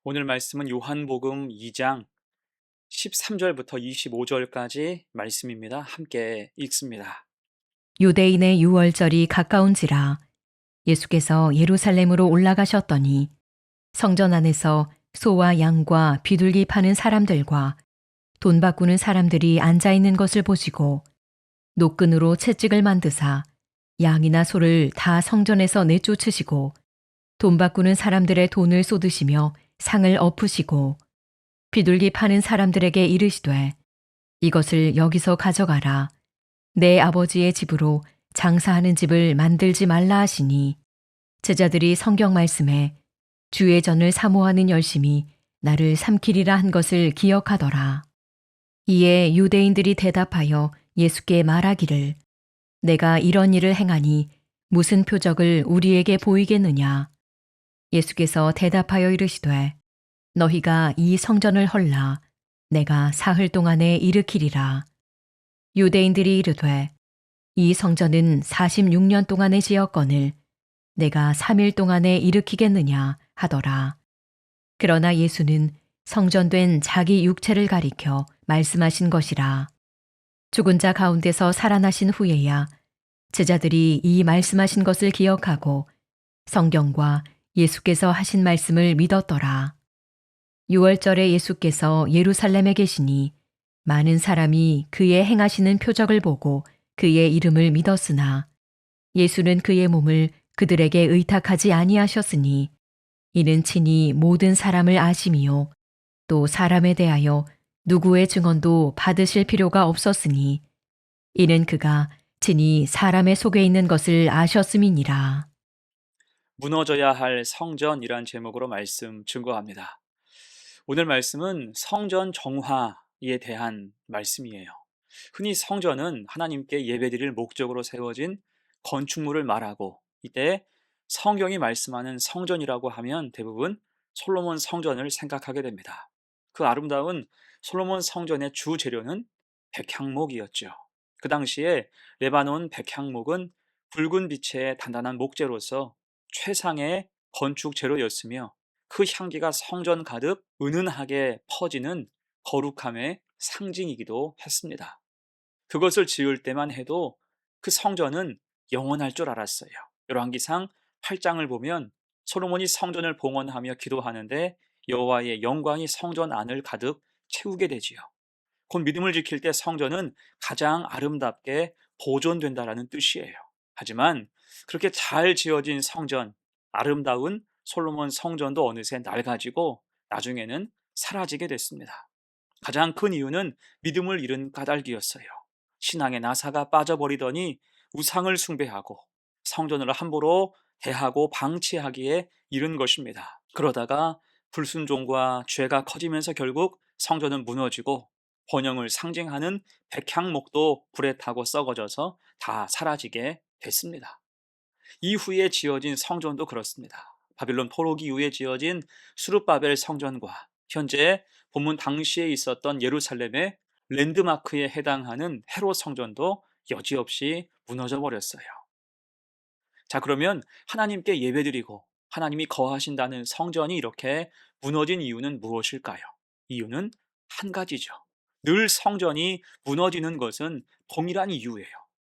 오늘 말씀은 요한복음 2장 13절부터 25절까지 말씀입니다. 함께 읽습니다. 유대인의 유월절이 가까운지라 예수께서 예루살렘으로 올라가셨더니 성전 안에서 소와 양과 비둘기 파는 사람들과 돈 바꾸는 사람들이 앉아 있는 것을 보시고 노끈으로 채찍을 만드사 양이나 소를 다 성전에서 내쫓으시고 돈 바꾸는 사람들의 돈을 쏟으시며 상을 엎으시고 비둘기 파는 사람들에게 이르시되 이것을 여기서 가져가라. 내 아버지의 집으로 장사하는 집을 만들지 말라 하시니 제자들이 성경 말씀에 주의 전을 사모하는 열심이 나를 삼키리라 한 것을 기억하더라. 이에 유대인들이 대답하여 예수께 말하기를 내가 이런 일을 행하니 무슨 표적을 우리에게 보이겠느냐. 예수께서 대답하여 이르시되 너희가 이 성전을 헐라 내가 사흘 동안에 일으키리라. 유대인들이 이르되 이 성전은 46년 동안에 지었거늘 내가 3일 동안에 일으키겠느냐 하더라. 그러나 예수는 성전된 자기 육체를 가리켜 말씀하신 것이라. 죽은 자 가운데서 살아나신 후에야 제자들이 이 말씀하신 것을 기억하고 성경과 예수께서 하신 말씀을 믿었더라. 유월절에 예수께서 예루살렘에 계시니 많은 사람이 그의 행하시는 표적을 보고 그의 이름을 믿었으나 예수는 그의 몸을 그들에게 의탁하지 아니하셨으니 이는 친히 모든 사람을 아심이요 또 사람에 대하여 누구의 증언도 받으실 필요가 없었으니 이는 그가 친히 사람의 속에 있는 것을 아셨음이니라. 무너져야 할 성전이란 제목으로 말씀 증거합니다. 오늘 말씀은 성전 정화에 대한 말씀이에요. 흔히 성전은 하나님께 예배드릴 목적으로 세워진 건축물을 말하고 이때 성경이 말씀하는 성전이라고 하면 대부분 솔로몬 성전을 생각하게 됩니다. 그 아름다운 솔로몬 성전의 주 재료는 백향목이었죠. 그 당시에 레바논 백향목은 붉은 빛의 단단한 목재로서 최상의 건축 재료였으며 그 향기가 성전 가득 은은하게 퍼지는 거룩함의 상징이기도 했습니다. 그것을 지을 때만 해도 그 성전은 영원할 줄 알았어요. 열왕기상 8장을 보면 솔로몬이 성전을 봉헌하며 기도하는데 여호와의 영광이 성전 안을 가득 채우게 되지요. 곧 믿음을 지킬 때 성전은 가장 아름답게 보존된다라는 뜻이에요. 하지만 그렇게 잘 지어진 성전, 아름다운 솔로몬 성전도 어느새 낡아지고 나중에는 사라지게 됐습니다. 가장 큰 이유는 믿음을 잃은 까닭이었어요. 신앙의 나사가 빠져버리더니 우상을 숭배하고 성전을 함부로 대하고 방치하기에 이른 것입니다. 그러다가 불순종과 죄가 커지면서 결국 성전은 무너지고 번영을 상징하는 백향목도 불에 타고 썩어져서 다 사라지게 됐습니다. 이후에 지어진 성전도 그렇습니다. 바빌론 포로기 이후에 지어진 수룹바벨 성전과 현재 본문 당시에 있었던 예루살렘의 랜드마크에 해당하는 헤롯 성전도 여지없이 무너져 버렸어요. 자, 그러면 하나님께 예배드리고 하나님이 거하신다는 성전이 이렇게 무너진 이유는 무엇일까요? 이유는 한 가지죠. 늘 성전이 무너지는 것은 동일한 이유예요.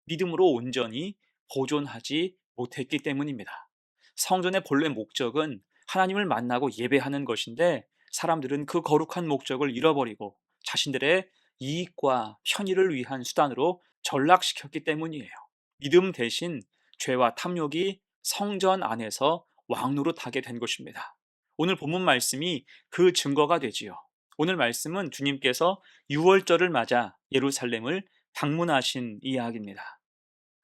믿음으로 온전히 보존하지 못했기 때문입니다. 성전의 본래 목적은 하나님을 만나고 예배하는 것인데 사람들은 그 거룩한 목적을 잃어버리고 자신들의 이익과 편의를 위한 수단으로 전락시켰기 때문이에요. 믿음 대신 죄와 탐욕이 성전 안에서 왕노릇하게 된 것입니다. 오늘 본문 말씀이 그 증거가 되지요. 오늘 말씀은 주님께서 유월절을 맞아 예루살렘을 방문하신 이야기입니다.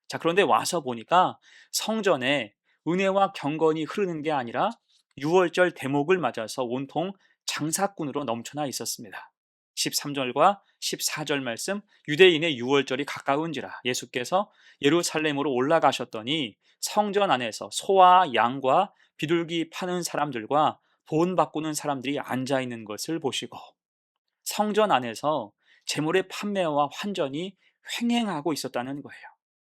자, 그런데 와서 보니까 성전에 은혜와 경건이 흐르는 게 아니라 유월절 대목을 맞아서 온통 장사꾼으로 넘쳐나 있었습니다. 13절과 14절 말씀, 유대인의 유월절이 가까운지라 예수께서 예루살렘으로 올라가셨더니 성전 안에서 소와 양과 비둘기 파는 사람들과 돈 바꾸는 사람들이 앉아 있는 것을 보시고 성전 안에서 재물의 판매와 환전이 횡행하고 있었다는 거예요.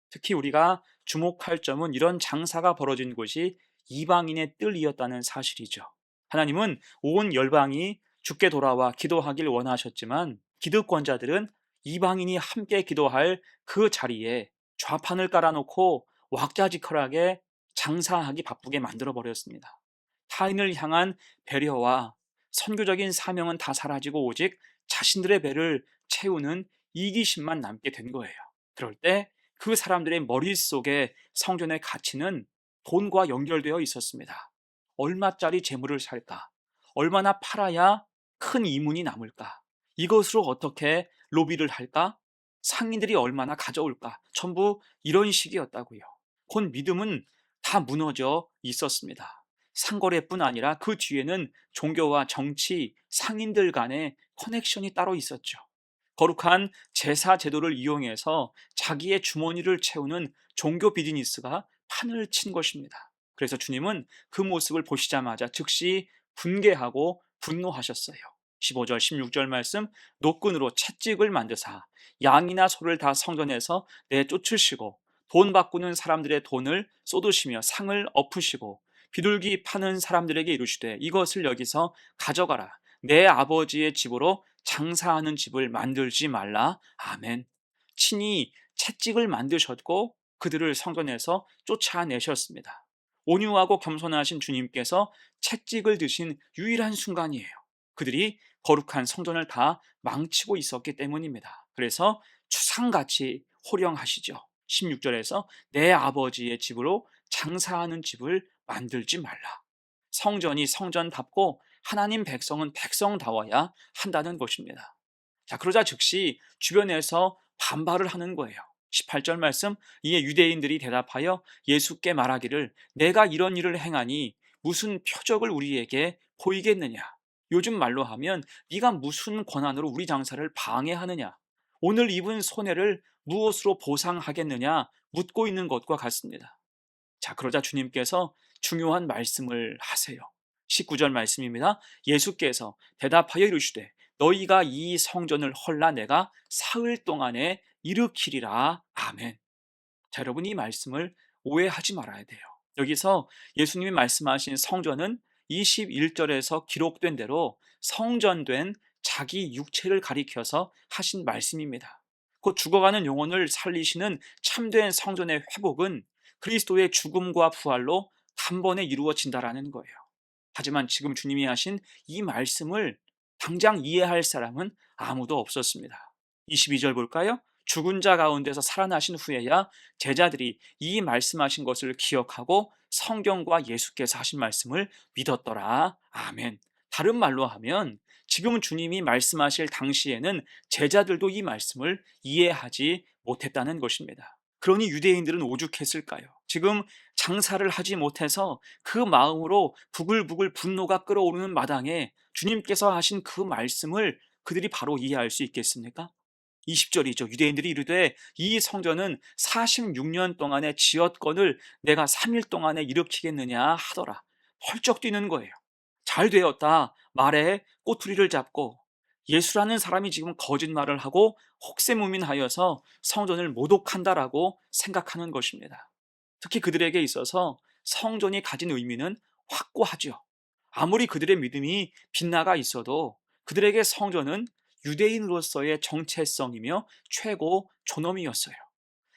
특히 우리가 주목할 점은 이런 장사가 벌어진 곳이 이방인의 뜰이었다는 사실이죠. 하나님은 온 열방이 주께 돌아와 기도하길 원하셨지만 기득권자들은 이방인이 함께 기도할 그 자리에 좌판을 깔아놓고 왁자지껄하게 장사하기 바쁘게 만들어 버렸습니다. 타인을 향한 배려와 선교적인 사명은 다 사라지고 오직 자신들의 배를 채우는 이기심만 남게 된 거예요. 그럴 때 그 사람들의 머릿속에 성전의 가치는 돈과 연결되어 있었습니다. 얼마짜리 재물을 살까? 얼마나 팔아야 큰 이문이 남을까? 이것으로 어떻게 로비를 할까? 상인들이 얼마나 가져올까? 전부 이런 식이었다고요. 곧 믿음은 다 무너져 있었습니다. 상거래뿐 아니라 그 뒤에는 종교와 정치, 상인들 간의 커넥션이 따로 있었죠. 거룩한 제사 제도를 이용해서 자기의 주머니를 채우는 종교 비즈니스가 판을 친 것입니다. 그래서 주님은 그 모습을 보시자마자 즉시 분개하고 분노하셨어요. 15절, 16절 말씀, 노끈으로 채찍을 만드사 양이나 소를 다 성전에서 내쫓으시고 돈 바꾸는 사람들의 돈을 쏟으시며 상을 엎으시고 비둘기 파는 사람들에게 이르시되 이것을 여기서 가져가라. 내 아버지의 집으로 장사하는 집을 만들지 말라. 아멘. 친히 채찍을 만드셨고 그들을 성전에서 쫓아내셨습니다. 온유하고 겸손하신 주님께서 채찍을 드신 유일한 순간이에요. 그들이 거룩한 성전을 다 망치고 있었기 때문입니다. 그래서 추상같이 호령하시죠. 16절에서 내 아버지의 집으로 장사하는 집을 만들지 말라. 성전이 성전답고 하나님 백성은 백성다워야 한다는 것입니다. 자, 그러자 즉시 주변에서 반발을 하는 거예요. 18절 말씀, 이에 유대인들이 대답하여 예수께 말하기를 내가 이런 일을 행하니 무슨 표적을 우리에게 보이겠느냐? 요즘 말로 하면 네가 무슨 권한으로 우리 장사를 방해하느냐? 오늘 입은 손해를 무엇으로 보상하겠느냐? 묻고 있는 것과 같습니다. 자, 그러자 주님께서 중요한 말씀을 하세요. 19절 말씀입니다. 예수께서 대답하여 이르시되 너희가 이 성전을 헐라 내가 사흘 동안에 일으키리라. 아멘. 자, 여러분 이 말씀을 오해하지 말아야 돼요. 여기서 예수님이 말씀하신 성전은 21절에서 기록된 대로 성전된 자기 육체를 가리켜서 하신 말씀입니다. 곧 죽어가는 영혼을 살리시는 참된 성전의 회복은 그리스도의 죽음과 부활로 단번에 이루어진다라는 거예요. 하지만 지금 주님이 하신 이 말씀을 당장 이해할 사람은 아무도 없었습니다. 22절 볼까요? 죽은 자 가운데서 살아나신 후에야 제자들이 이 말씀하신 것을 기억하고 성경과 예수께서 하신 말씀을 믿었더라. 아멘. 다른 말로 하면 지금 주님이 말씀하실 당시에는 제자들도 이 말씀을 이해하지 못했다는 것입니다. 그러니 유대인들은 오죽했을까요? 지금 장사를 하지 못해서 그 마음으로 부글부글 분노가 끓어오르는 마당에 주님께서 하신 그 말씀을 그들이 바로 이해할 수 있겠습니까? 20절이죠. 유대인들이 이르되 이 성전은 46년 동안의 지었건을 내가 3일 동안에 일으키겠느냐 하더라. 펄쩍 뛰는 거예요. 잘 되었다 말에 꼬투리를 잡고 예수라는 사람이 지금 거짓말을 하고 혹세무민하여서 성전을 모독한다라고 생각하는 것입니다. 특히 그들에게 있어서 성전이 가진 의미는 확고하죠. 아무리 그들의 믿음이 빗나가 있어도 그들에게 성전은 유대인으로서의 정체성이며 최고 존엄이었어요.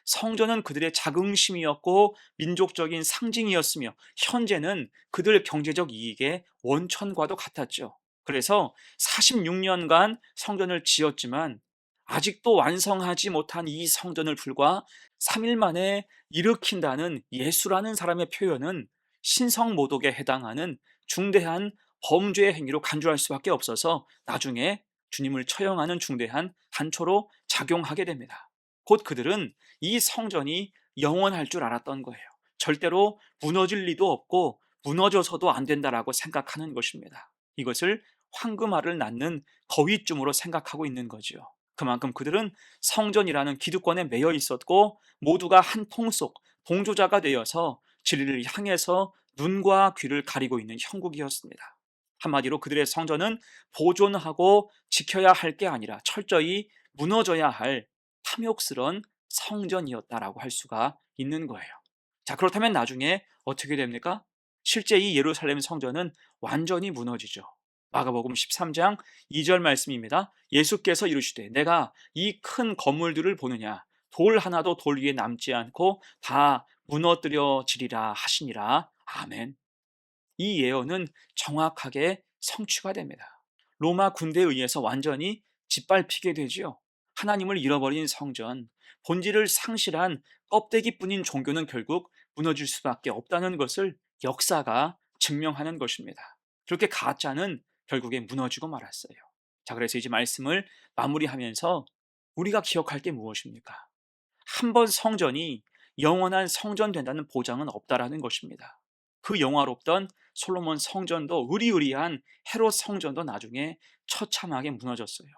성전은 그들의 자긍심이었고 민족적인 상징이었으며 현재는 그들 경제적 이익의 원천과도 같았죠. 그래서 46년간 성전을 지었지만 아직도 완성하지 못한 이 성전을 불과 3일 만에 일으킨다는 예수라는 사람의 표현은 신성모독에 해당하는 중대한 범죄의 행위로 간주할 수밖에 없어서 나중에 주님을 처형하는 중대한 단초로 작용하게 됩니다. 곧 그들은 이 성전이 영원할 줄 알았던 거예요. 절대로 무너질 리도 없고 무너져서도 안 된다라고 생각하는 것입니다. 이것을 황금알을 낳는 거위쯤으로 생각하고 있는 거죠. 그만큼 그들은 성전이라는 기득권에 매여 있었고 모두가 한 통 속 동조자가 되어서 진리를 향해서 눈과 귀를 가리고 있는 형국이었습니다. 한마디로 그들의 성전은 보존하고 지켜야 할 게 아니라 철저히 무너져야 할 탐욕스러운 성전이었다라고 할 수가 있는 거예요. 자, 그렇다면 나중에 어떻게 됩니까? 실제 이 예루살렘 성전은 완전히 무너지죠. 마가복음 13장 2절 말씀입니다. 예수께서 이르시되 내가 이 큰 건물들을 보느냐 돌 하나도 돌 위에 남지 않고 다 무너뜨려지리라 하시니라. 아멘. 이 예언은 정확하게 성취가 됩니다. 로마 군대에 의해서 완전히 짓밟히게 되지요. 하나님을 잃어버린 성전, 본질을 상실한 껍데기뿐인 종교는 결국 무너질 수밖에 없다는 것을 역사가 증명하는 것입니다. 그렇게 가짜는 결국에 무너지고 말았어요. 자, 그래서 이제 말씀을 마무리하면서 우리가 기억할 게 무엇입니까? 한 번 성전이 영원한 성전 된다는 보장은 없다라는 것입니다. 그 영화롭던 솔로몬 성전도 의리의리한 헤롯 성전도 나중에 처참하게 무너졌어요.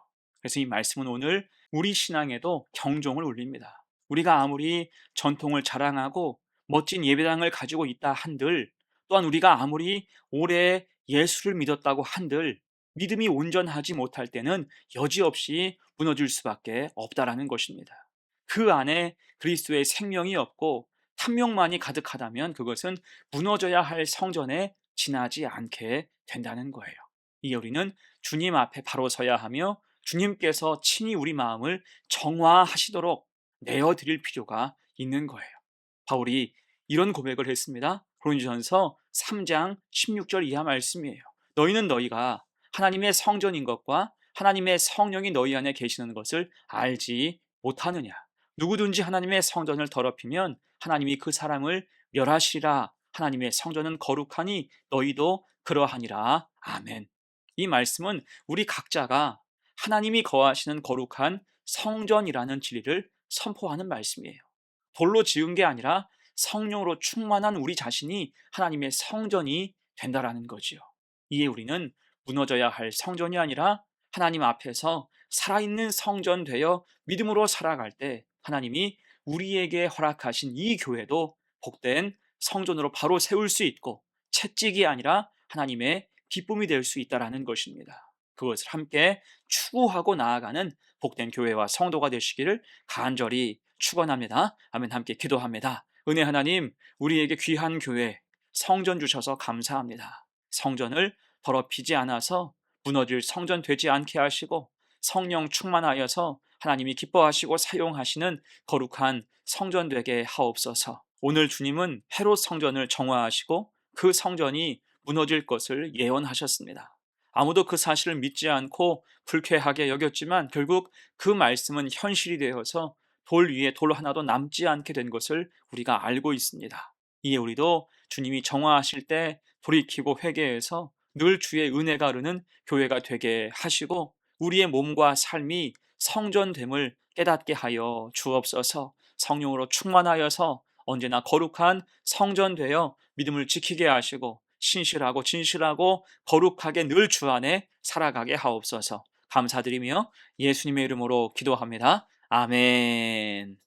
그래서 이 말씀은 오늘 우리 신앙에도 경종을 울립니다. 우리가 아무리 전통을 자랑하고 멋진 예배당을 가지고 있다 한들, 또한 우리가 아무리 오래 예수를 믿었다고 한들 믿음이 온전하지 못할 때는 여지없이 무너질 수밖에 없다라는 것입니다. 그 안에 그리스도의 생명이 없고 탐욕만이 가득하다면 그것은 무너져야 할 성전에 지나지 않게 된다는 거예요. 이에 우리는 주님 앞에 바로 서야 하며 주님께서 친히 우리 마음을 정화하시도록 내어드릴 필요가 있는 거예요. 바울이 이런 고백을 했습니다. 고린도전서 3장 16절 이하 말씀이에요. 너희는 너희가 하나님의 성전인 것과 하나님의 성령이 너희 안에 계시는 것을 알지 못하느냐. 누구든지 하나님의 성전을 더럽히면 하나님이 그 사람을 멸하시리라. 하나님의 성전은 거룩하니 너희도 그러하니라. 아멘. 이 말씀은 우리 각자가 하나님이 거하시는 거룩한 성전이라는 진리를 선포하는 말씀이에요. 돌로 지은 게 아니라 성령으로 충만한 우리 자신이 하나님의 성전이 된다라는 거지요. 이에 우리는 무너져야 할 성전이 아니라 하나님 앞에서 살아있는 성전 되어 믿음으로 살아갈 때 하나님이 우리에게 허락하신 이 교회도 복된 성전으로 바로 세울 수 있고 채찍이 아니라 하나님의 기쁨이 될 수 있다라는 것입니다. 그것을 함께 추구하고 나아가는 복된 교회와 성도가 되시기를 간절히 축원합니다. 아멘. 함께 기도합니다. 은혜 하나님, 우리에게 귀한 교회, 성전 주셔서 감사합니다. 성전을 더럽히지 않아서 무너질 성전 되지 않게 하시고 성령 충만하여서 하나님이 기뻐하시고 사용하시는 거룩한 성전 되게 하옵소서. 오늘 주님은 헤롯 성전을 정화하시고 그 성전이 무너질 것을 예언하셨습니다. 아무도 그 사실을 믿지 않고 불쾌하게 여겼지만 결국 그 말씀은 현실이 되어서 돌 위에 돌 하나도 남지 않게 된 것을 우리가 알고 있습니다. 이에 우리도 주님이 정화하실 때 돌이키고 회개해서 늘 주의 은혜가 흐르는 교회가 되게 하시고 우리의 몸과 삶이 성전됨을 깨닫게 하여 주옵소서. 성령으로 충만하여서 언제나 거룩한 성전 되어 믿음을 지키게 하시고 신실하고 진실하고 거룩하게 늘 주 안에 살아가게 하옵소서. 감사드리며 예수님의 이름으로 기도합니다. 아멘.